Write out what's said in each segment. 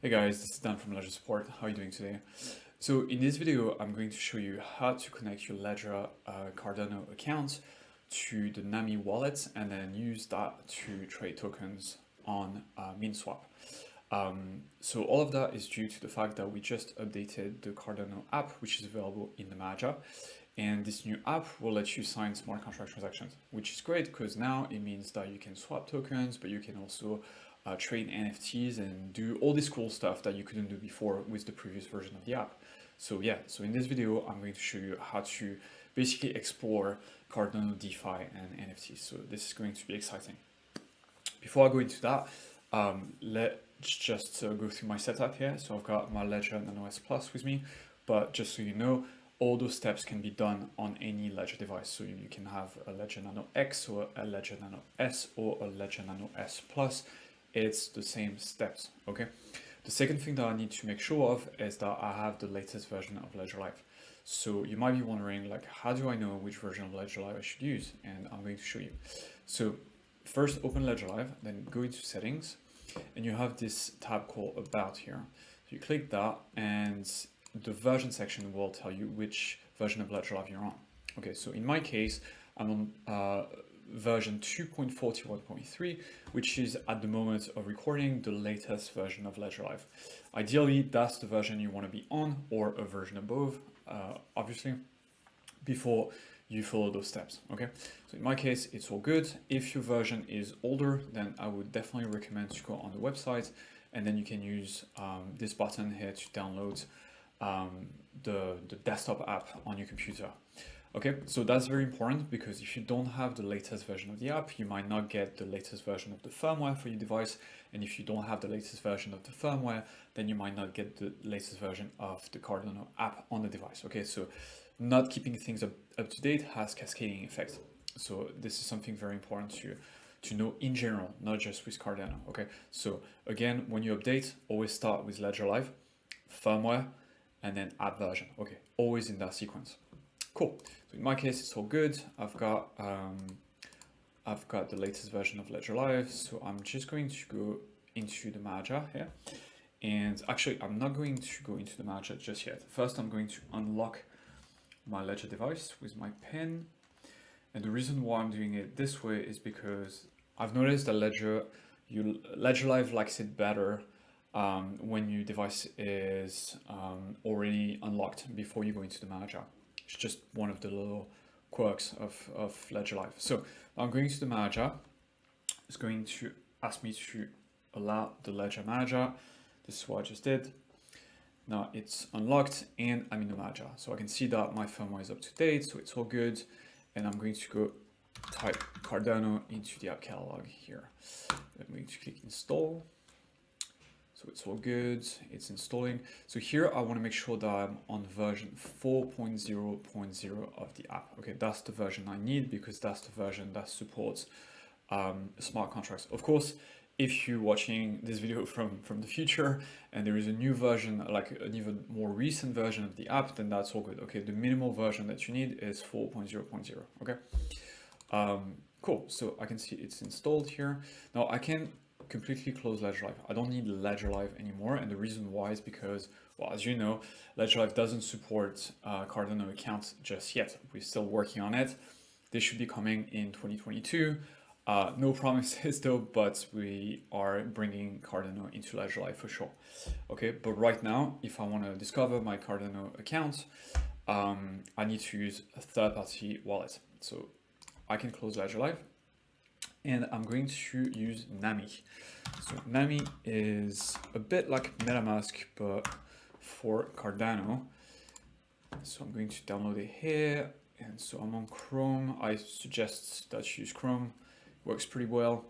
Hey guys, this is Dan from Ledger Support. How are you doing today? So in this video, I'm going to show you how to connect your Ledger Cardano account to the NAMI wallet and then use that to trade tokens on MinSwap. So all of that is due to the fact that we just updated the Cardano app, which is available in the Maja. And this new app will let you sign smart contract transactions, which is great because now it means that you can swap tokens, but you can also trade NFTs and do all this cool stuff that you couldn't do before with the previous version of the app. So yeah, so in this video, I'm going to show you how to basically explore Cardano DeFi and NFTs. So this is going to be exciting. Before I go into that, let's just go through my setup here. So I've got my Ledger Nano S Plus with me, but just so you know, all those steps can be done on any Ledger device. So you can have a Ledger Nano X or a Ledger Nano S or a Ledger Nano S Plus. It's the same steps, okay? The second thing that I need to make sure of is that I have the latest version of Ledger Live. So you might be wondering, like, how do I know which version of Ledger Live I should use? And I'm going to show you. So first open Ledger Live, then go into settings, and you have this tab called About here. So you click that, and the version section will tell you which version of Ledger Live you're on. Okay, so in my case, I'm on version 2.41.3, which is at the moment of recording the latest version of Ledger Live. Ideally, that's the version you want to be on, or a version above, obviously, before you follow those steps, okay? So in my case, it's all good. If your version is older, then I would definitely recommend to go on the website, and then you can use this button here to download the desktop app on your computer. Okay, so that's very important because if you don't have the latest version of the app, you might not get the latest version of the firmware for your device. And if you don't have the latest version of the firmware, then you might not get the latest version of the Cardano app on the device. Okay, so not keeping things up to date has cascading effects. So this is something very important to know in general, not just with Cardano. Okay, so again, when you update, always start with Ledger Live, firmware, and then app version. Okay, always in that sequence. Cool. So in my case, it's all good. I've got the latest version of Ledger Live. So I'm just going to go into the Maja here. And actually, I'm not going to go into the Maja just yet. First, I'm going to unlock my Ledger device with my PIN. And the reason why I'm doing it this way is because I've noticed that Ledger Live likes it better when your device is already unlocked before you go into the Maja. It's just one of the little quirks of Ledger Live. So I'm going to the Maja. It's going to ask me to allow the Ledger Manager. This is what I just did. Now it's unlocked and I'm in the Maja. So I can see that my firmware is up to date, so it's all good. And I'm going to go type Cardano into the app catalog here. I'm going to click install. So it's all good, it's installing. So here I want to make sure that I'm on version 4.0.0 of the app. Okay, that's the version I need because that's the version that supports smart contracts. Of course, if you're watching this video from the future and there is a new version, like an even more recent version of the app, then that's all good. Okay, the minimal version that you need is 4.0.0, okay? Cool, so I can see it's installed here. Now I can completely close Ledger Live. I don't need Ledger Live anymore, and the reason why is because, well, as you know, Ledger Live doesn't support Cardano accounts just yet. We're still working on it. This should be coming in 2022. No promises though, but we are bringing Cardano into Ledger Live for sure. Okay, but right now, if I want to discover my Cardano account, I need to use a third-party wallet. So I can close Ledger Live. And I'm going to use NAMI. So NAMI is a bit like MetaMask, but for Cardano. So I'm going to download it here. And so I'm on Chrome. I suggest that you use Chrome. Works pretty well.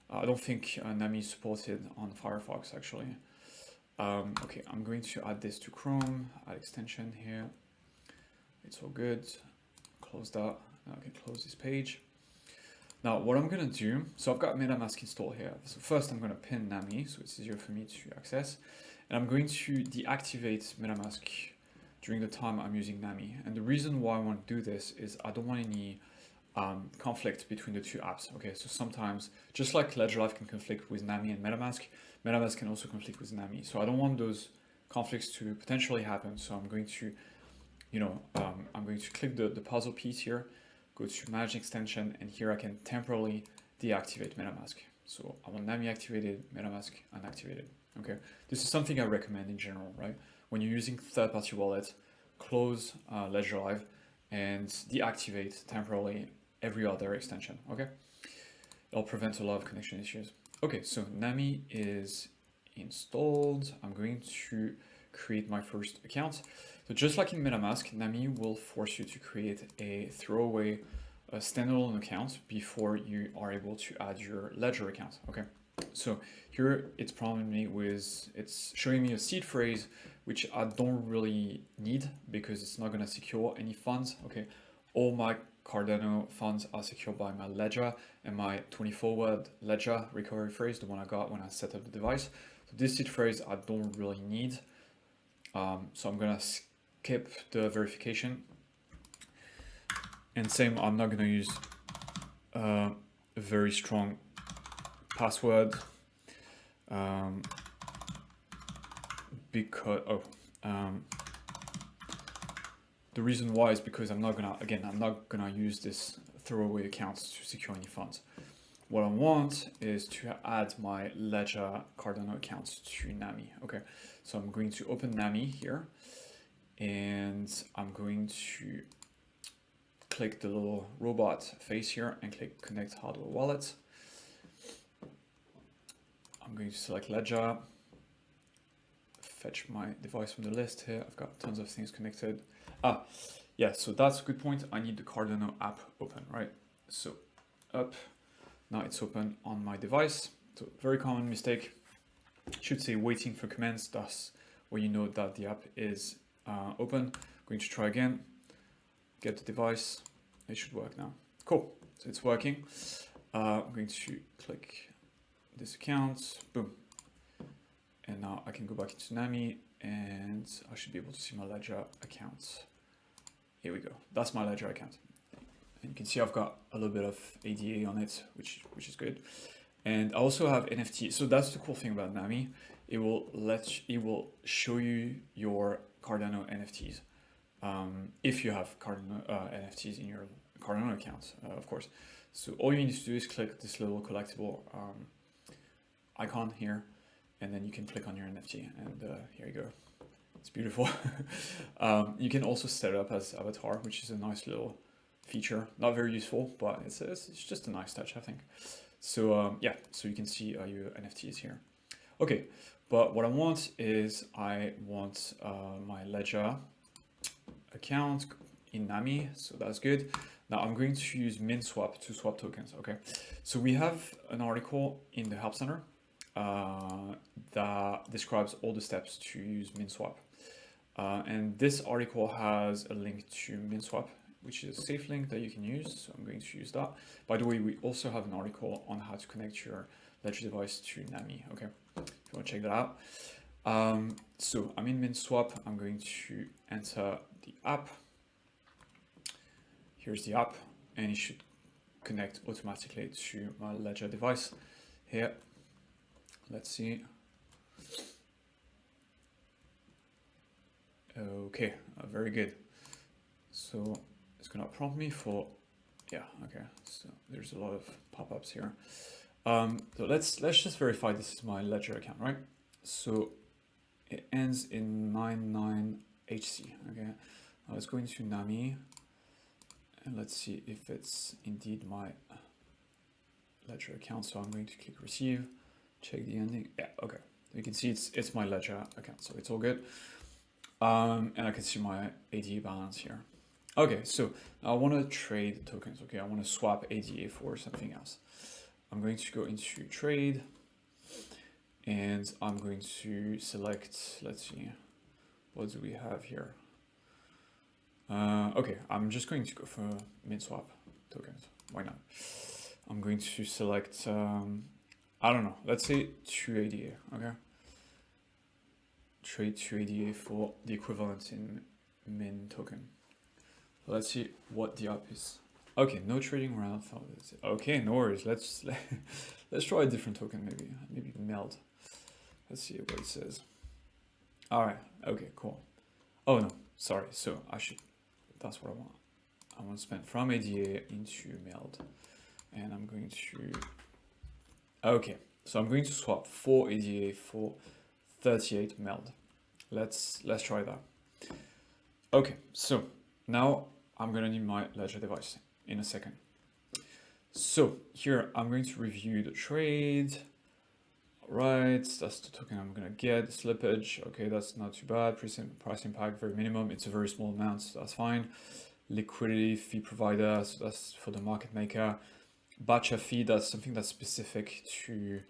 I don't think NAMI is supported on Firefox actually. Okay, I'm going to add this to Chrome, add extension here. It's all good. Close that. Now I can close this page. Now what I'm gonna do, so I've got MetaMask installed here. So first I'm gonna pin NAMI, so it's easier for me to access. And I'm going to deactivate MetaMask during the time I'm using NAMI. And the reason why I want to do this is I don't want any conflict between the two apps. Okay, so sometimes, just like Ledger Live can conflict with NAMI and MetaMask, MetaMask can also conflict with NAMI. So I don't want those conflicts to potentially happen. So I'm going to, I'm going to click the puzzle piece here, go to Manage Extension, and here I can temporarily deactivate MetaMask. So I want NAMI activated, MetaMask unactivated. Okay, this is something I recommend in general, right? When you're using third-party wallets, close Ledger Live and deactivate temporarily every other extension. Okay, it'll prevent a lot of connection issues. Okay, so NAMI is installed. I'm going to create my first account. So just like in MetaMask, NAMI will force you to create a throwaway standalone account before you are able to add your Ledger account. Okay, so here it's showing me a seed phrase which I don't really need because it's not going to secure any funds. Okay, all my Cardano funds are secured by my Ledger and my 24-word Ledger recovery phrase, the one I got when I set up the device. So this seed phrase I don't really need. So I'm gonna skip the verification. And same, I'm not gonna use a very strong password because the reason why is because I'm not gonna use this throwaway accounts to secure any funds. What I want is to add my Ledger Cardano accounts to NAMI. Okay, so I'm going to open NAMI here, and I'm going to click the little robot face here and click Connect Hardware Wallet. I'm going to select Ledger, fetch my device from the list here. I've got tons of things connected. Yeah, so that's a good point. I need the Cardano app open, right? So up, now it's open on my device. So very common mistake. Should say waiting for commands. That's where you know that the app is open. I'm going to try again, get the device. It should work now. Cool, so it's working. I'm going to click this account, boom. And now I can go back into NAMI and I should be able to see my Ledger account. Here we go, that's my Ledger account. And you can see I've got a little bit of ADA on it, which is good. And I also have NFT. So that's the cool thing about NAMI. It will show you your Cardano NFTs. If you have Cardano NFTs in your Cardano account, of course. So all you need to do is click this little collectible icon here, and then you can click on your NFT, and here you go. It's beautiful. You can also set it up as avatar, which is a nice little feature. Not very useful, but it's just a nice touch, I think. So yeah, so you can see your NFTs here. Okay, but what I want is I want my Ledger account in NAMI, so that's good. Now I'm going to use MinSwap to swap tokens. Okay, so we have an article in the Help Center that describes all the steps to use MinSwap. And this article has a link to MinSwap, which is a safe link that you can use. So I'm going to use that. By the way, we also have an article on how to connect your Ledger device to NAMI. Okay, if you want to check that out. So I'm in MinSwap. I'm going to enter the app. Here's the app, and it should connect automatically to my Ledger device here. Let's see. Okay, very good. So it's gonna prompt me for, yeah, okay. So there's a lot of pop-ups here. So let's just verify this is my Ledger account, right? So it ends in 99HC. Okay, now let's go into NAMI and let's see if it's indeed my Ledger account. So I'm going to click receive, check the ending. Yeah, okay. You can see it's my Ledger account, so it's all good. And I can see my ADA balance here. Okay, so I want to trade tokens. Okay, I want to swap ADA for something else. I'm going to go into trade, and I'm going to select, let's see, what do we have here? Okay, I'm just going to go for MinSwap tokens. Why not? I'm going to select, I don't know, let's say 2 ADA, okay? Trade 2 ADA for the equivalent in Min token. So let's see what the app is. Okay, no trading around. Okay, no worries. Let's try a different token, maybe meld. let's see what it says. All right, okay, cool. Oh no, sorry, so that's what I want. I want to spend from ADA into MELD, and I'm going to, okay, so I'm going to swap 4 ADA for 38 MELD. Let's try that. Okay, so now I'm gonna need my ledger device in a second. So here I'm going to review the trade. All right, that's the token I'm gonna get. Slippage, okay, that's not too bad. Price impact, very minimum. It's a very small amount, so that's fine. Liquidity fee provider, so that's for the market maker. Batcha fee, that's something that's specific to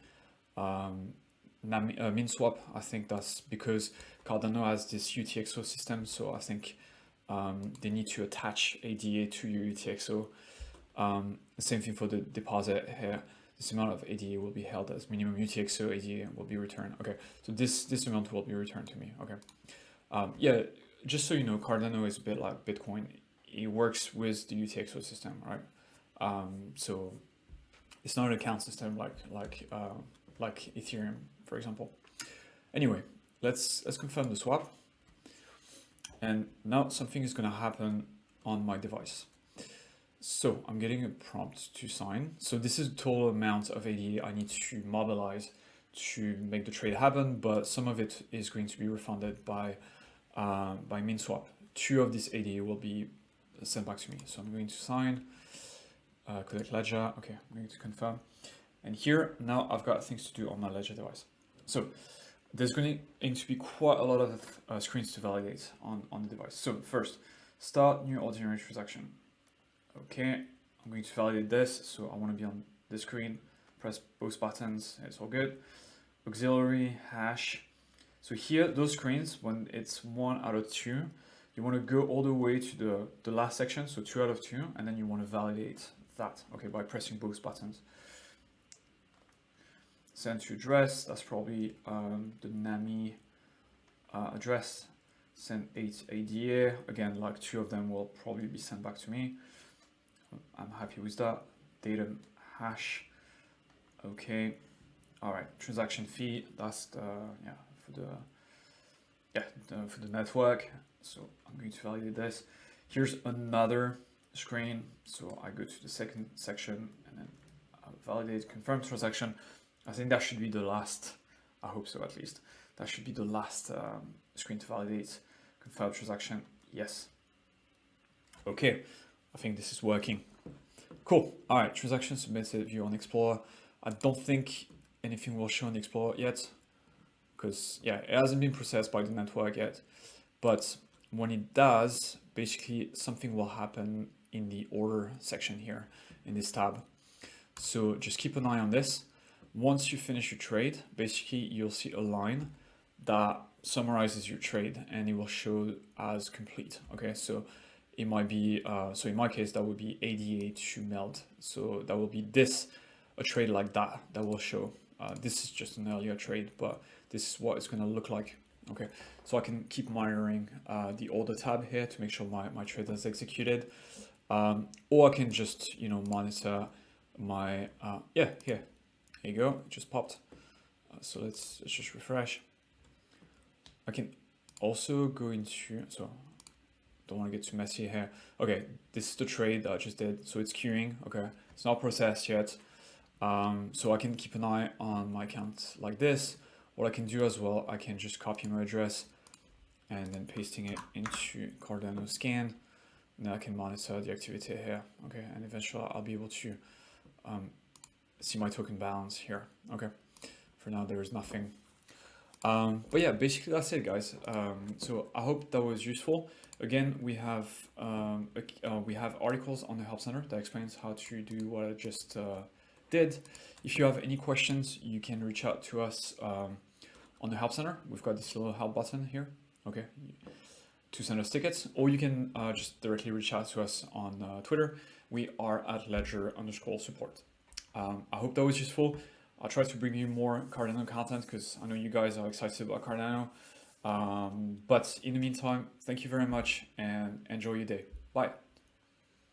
MinSwap. I think that's because Cardano has this UTXO system, so I think they need to attach ADA to your UTXO. Same thing for the deposit here. This amount of ADA will be held as minimum UTXO ADA will be returned. Okay, so this amount will be returned to me. Okay, yeah, just so you know, Cardano is a bit like Bitcoin. It works with the UTXO system, right? So it's not an account system like Ethereum, for example. Anyway, let's confirm the swap. And now something is going to happen on my device. So I'm getting a prompt to sign. So this is the total amount of ADA I need to mobilize to make the trade happen, but some of it is going to be refunded by MinSwap. 2 of this ADA will be sent back to me. So I'm going to sign, connect ledger. Okay, I'm going to confirm. And here, now I've got things to do on my ledger device. So there's going to be quite a lot of screens to validate on the device. So first, start new ordinary transaction. Okay, I'm going to validate this. So I want to be on this screen, press both buttons, it's all good. Auxiliary, hash. So here, those screens, when it's 1 out of 2, you want to go all the way to the last section, so 2 out of 2, and then you want to validate that, okay, by pressing both buttons. Send to address, that's probably the NAMI address. Send 8 ADA, again, like 2 of them will probably be sent back to me. I'm happy with that. Data hash, okay. All right, transaction fee, that's the, for the network. So I'm going to validate this. Here's another screen. So I go to the second section and then I'll validate, confirm transaction. I think that should be the last, I hope so at least. That should be the last screen to validate. Confirm transaction, yes. Okay, I think this is working. Cool, all right, transaction submitted, view on Explorer. I don't think anything will show on Explorer yet, because yeah, it hasn't been processed by the network yet. But when it does, basically something will happen in the order section here in this tab. So just keep an eye on this. Once you finish your trade, basically you'll see a line that summarizes your trade and it will show as complete. Okay, so it might be, so in my case, that would be ADA to MELD. So that will be a trade like that will show. This is just an earlier trade, but this is what it's going to look like. Okay, so I can keep monitoring the order tab here to make sure my trade is executed. Or I can just, monitor my, here you go, it just popped. So let's just refresh. I can also go into, so don't want to get too messy here. Okay, this is the trade that I just did. So it's queuing, okay. It's not processed yet. So I can keep an eye on my account like this. What I can do as well, I can just copy my address and then pasting it into Cardano scan. And then I can monitor the activity here, okay. And eventually I'll be able to see my token balance here, okay. For now, there is nothing. But yeah, basically that's it, guys. So I hope that was useful. Again, we have articles on the Help Center that explains how to do what I just did. If you have any questions, you can reach out to us on the Help Center. We've got this little help button here, okay, to send us tickets, or you can just directly reach out to us on Twitter. We are at ledger_support. I hope that was useful. I'll try to bring you more Cardano content because I know you guys are excited about Cardano. But in the meantime, thank you very much and enjoy your day. Bye.